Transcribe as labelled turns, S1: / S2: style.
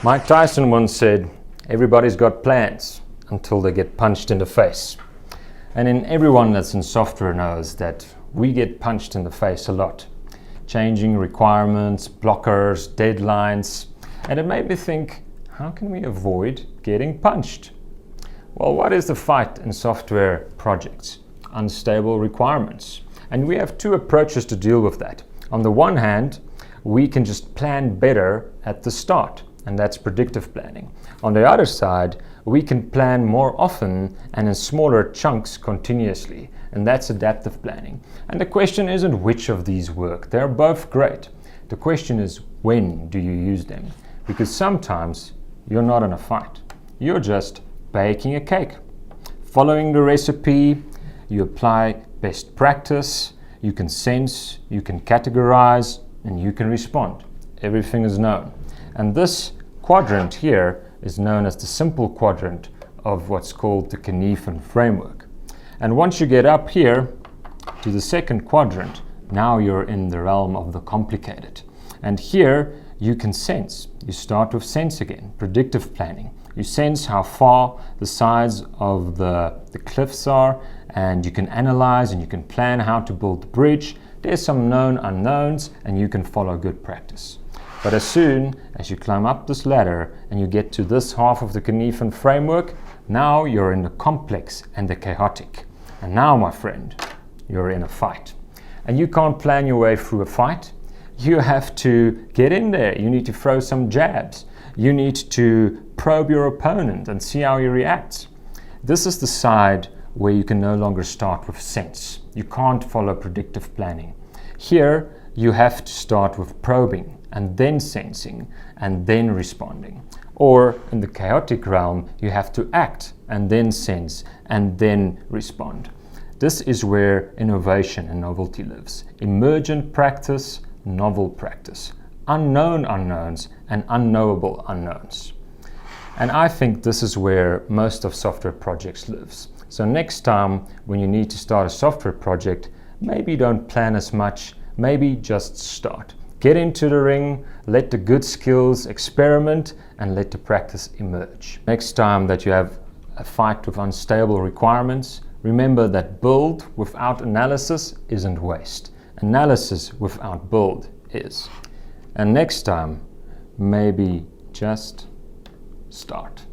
S1: Mike Tyson once said, everybody's got plans until they get punched in the face. And everyone that's in software knows that we get punched in the face a lot. Changing requirements, blockers, deadlines. And it made me think, how can we avoid getting punched? Well, what is the fight in software projects? Unstable requirements. And we have two approaches to deal with that. On the one hand, we can just plan better at the start, and that's predictive planning. On the other side, we can plan more often and in smaller chunks continuously, and that's adaptive planning. And the question isn't which of these work. They're both great. The question is, when do you use them? Because sometimes you're not in a fight. You're just baking a cake. Following the recipe, you apply best practice, you can sense, you can categorize, and you can respond. Everything is known. And this quadrant here is known as the simple quadrant of what's called the Cynefin framework. And once you get up here to the second quadrant, now you're in the realm of the complicated. And here you can sense. You start with sense again, predictive planning. You sense how far the sides of the cliffs are, and you can analyze and you can plan how to build the bridge. There's some known unknowns, and you can follow good practice. But as soon as you climb up this ladder and you get to this half of the Cynefin framework, now you're in the complex and the chaotic. And now, my friend, you're in a fight. And you can't plan your way through a fight. You have to get in there. You need to throw some jabs. You need to probe your opponent and see how he reacts. This is the side where you can no longer start with sense. You can't follow predictive planning. Here, you have to start with probing, and then sensing, and then responding. Or in the chaotic realm, you have to act, and then sense, and then respond. This is where innovation and novelty lives. Emergent practice, novel practice. Unknown unknowns, and unknowable unknowns. And I think this is where most of software projects lives. So next time when you need to start a software project, maybe don't plan as much, maybe just start. Get into the ring, let the good skills experiment, and let the practice emerge. Next time that you have a fight with unstable requirements, remember that build without analysis isn't waste. Analysis without build is. And next time, maybe just start.